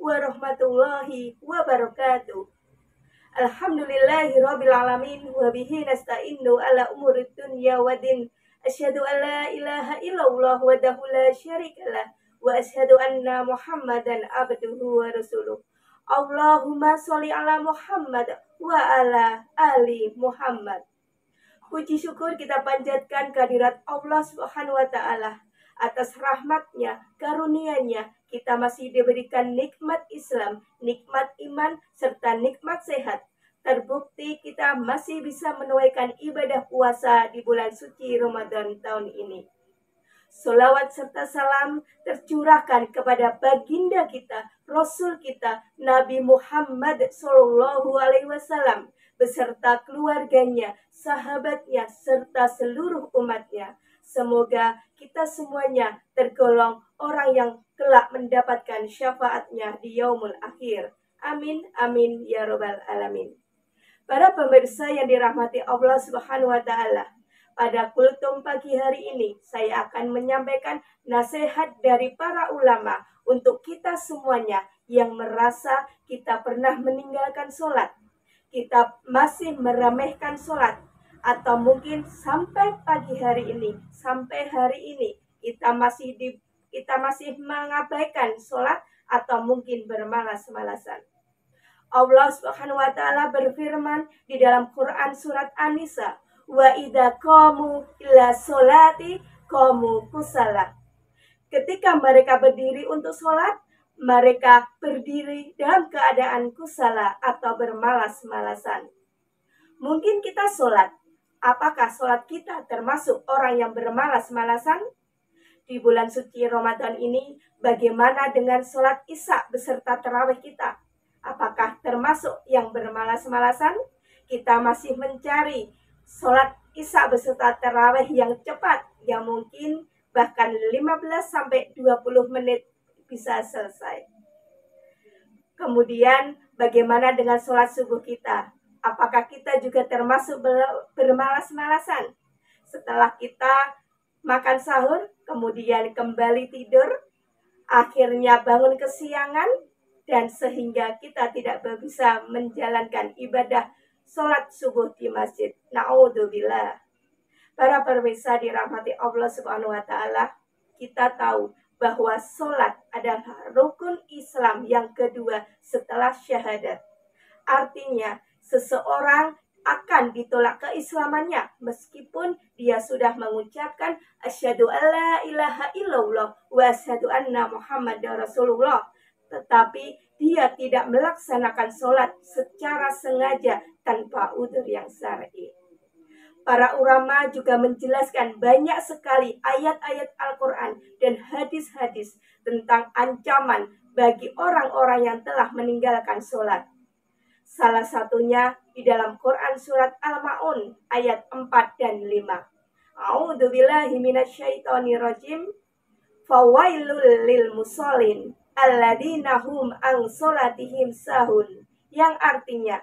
warahmatullahi wabarakatuh. Alhamdulillahirabbil alamin wa bihi nasta'inu ala umurid dunya waddin. Asyhadu an la ilaha illallah wahdahu la syarikalah wa asyhadu anna Muhammadan abduhu wa rasuluh. Allahumma sholli ala Muhammad wa ala ali Muhammad. Puji syukur kita panjatkan kehadirat Allah Subhanahu wa taala atas rahmatnya, karunia-Nya kita masih diberikan nikmat Islam, nikmat iman, serta nikmat sehat. Terbukti kita masih bisa menunaikan ibadah puasa di bulan suci Ramadan tahun ini. Salawat serta salam tercurahkan kepada baginda kita, Rasul kita, Nabi Muhammad SAW, beserta keluarganya, sahabatnya, serta seluruh umatnya. Semoga kita semuanya tergolong orang yang kelak mendapatkan syafaatnya di yaumul akhir. Amin, amin, ya robbal alamin. Para pemirsa yang dirahmati Allah Subhanahu wa Ta'ala, pada kultum pagi hari ini saya akan menyampaikan nasihat dari para ulama untuk kita semuanya yang merasa kita pernah meninggalkan sholat, kita masih meremehkan sholat, atau mungkin sampai pagi hari ini, sampai hari ini kita masih mengabaikan sholat atau mungkin bermalas-malasan. Allah Subhanahu wa taala berfirman di dalam Quran surat An-Nisa, wa idza qamu ila sholati qamu kusala. Ketika mereka berdiri untuk sholat, mereka berdiri dalam keadaan kusala atau bermalas-malasan. Mungkin kita sholat, apakah sholat kita termasuk orang yang bermalas-malasan? Di bulan suci Ramadan ini, bagaimana dengan sholat Isya beserta tarawih kita? Apakah termasuk yang bermalas-malasan? Kita masih mencari sholat Isya beserta tarawih yang cepat, yang mungkin bahkan 15-20 menit bisa selesai. Kemudian bagaimana dengan sholat subuh kita? Apakah kita juga termasuk bermalas-malasan? Setelah kita makan sahur, kemudian kembali tidur, akhirnya bangun kesiangan, dan sehingga kita tidak bisa menjalankan ibadah sholat subuh di masjid. Na'udzubillah. Para pemirsa dirahmati Allah Subhanahu wa taala, kita tahu bahwa sholat adalah rukun Islam yang kedua setelah syahadat. Artinya, seseorang akan ditolak keislamannya meskipun dia sudah mengucapkan asyhadu alla ilaha illallah wa asyhadu anna Muhammadar Rasulullah, tetapi dia tidak melaksanakan sholat secara sengaja tanpa udzur yang syar'i. Para ulama juga menjelaskan banyak sekali ayat-ayat Al-Quran dan hadis-hadis tentang ancaman bagi orang-orang yang telah meninggalkan sholat. Salah satunya di dalam Quran surat Al-Ma'un ayat 4 dan 5. A'udzubillahi minasyaitonirrajim. Fawailul lil musallin alladzina hum an sholatihim sahun. Yang artinya,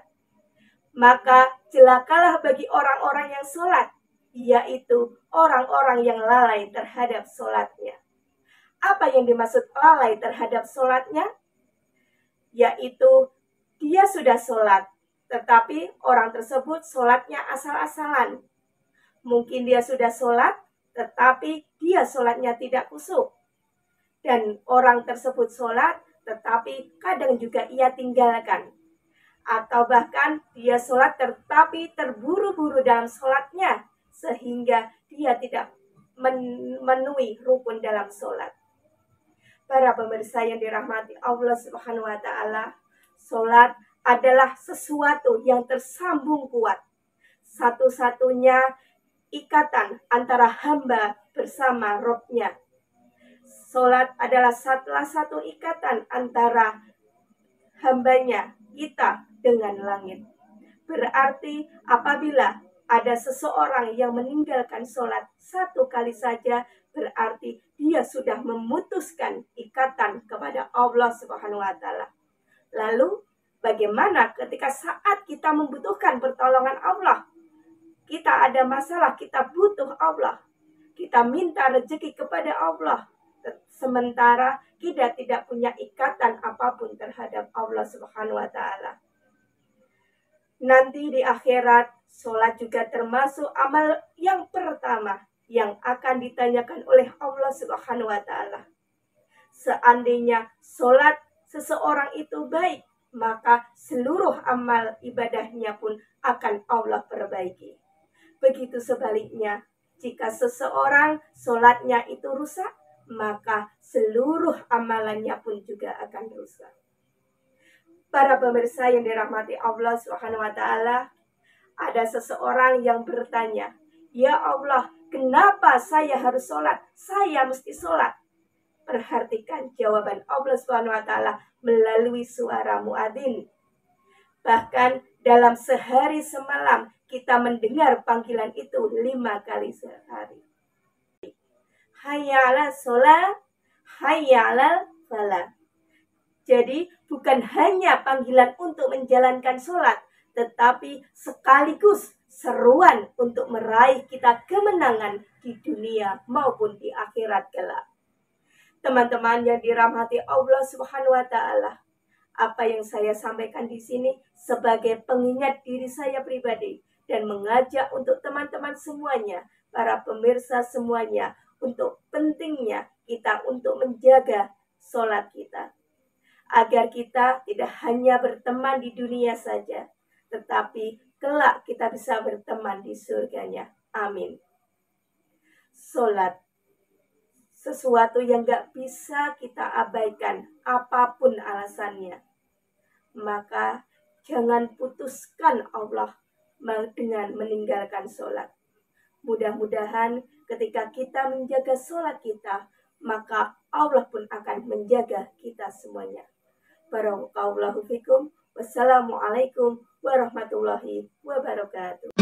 maka celakalah bagi orang-orang yang sholat, yaitu orang-orang yang lalai terhadap sholatnya. Apa yang dimaksud lalai terhadap sholatnya? Yaitu dia sudah sholat, tetapi orang tersebut sholatnya asal-asalan. Mungkin dia sudah sholat, tetapi dia sholatnya tidak khusyuk. Dan orang tersebut sholat, tetapi kadang juga ia tinggalkan. Atau bahkan dia sholat tetapi terburu-buru dalam sholatnya, sehingga dia tidak memenuhi rukun dalam sholat. Para pemirsa yang dirahmati Allah Subhanahu wa ta'ala, sholat adalah sesuatu yang tersambung kuat. Satu-satunya ikatan antara hamba bersama Rabb-nya. Sholat adalah salah satu ikatan antara hambanya, kita, dengan langit. Berarti apabila ada seseorang yang meninggalkan sholat satu kali saja, berarti dia sudah memutuskan ikatan kepada Allah Subhanahu wa ta'ala. Lalu bagaimana ketika saat kita membutuhkan pertolongan Allah? Kita ada masalah, kita butuh Allah. Kita minta rezeki kepada Allah. sementara kita tidak punya ikatan apapun terhadap Allah Subhanahu wa taala. Nanti di akhirat, sholat juga termasuk amal yang pertama yang akan ditanyakan oleh Allah Subhanahu wa taala. Seandainya sholat seseorang itu baik, maka seluruh amal ibadahnya pun akan Allah perbaiki. Begitu sebaliknya, jika seseorang sholatnya itu rusak, maka seluruh amalannya pun juga akan rusak. Para pemirsa yang dirahmati Allah Subhanahu wa taala, ada seseorang yang bertanya, "Ya Allah, kenapa saya harus sholat? Saya mesti sholat." Perhatikan jawaban Allah Subhanahu wa taala melalui suara muadzin. Bahkan dalam sehari semalam kita mendengar panggilan itu 5 kali sehari. Hayya 'alas sholat, hayya 'alal falah. Jadi bukan hanya panggilan untuk menjalankan sholat, tetapi sekaligus seruan untuk meraih kita kemenangan di dunia maupun di akhirat kelak. Teman-teman yang dirahmati Allah Subhanahu wa taala, apa yang saya sampaikan di sini sebagai pengingat diri saya pribadi dan mengajak untuk teman-teman semuanya, para pemirsa semuanya, untuk pentingnya kita untuk menjaga sholat kita. Agar kita tidak hanya berteman di dunia saja, tetapi kelak kita bisa berteman di surganya. Amin. Sholat, sesuatu yang gak bisa kita abaikan, apapun alasannya. Maka jangan putuskan Allah dengan meninggalkan sholat. Mudah-mudahan ketika kita menjaga sholat kita, maka Allah pun akan menjaga kita semuanya. Barakallahu fikum. Wassalamualaikum warahmatullahi wabarakatuh.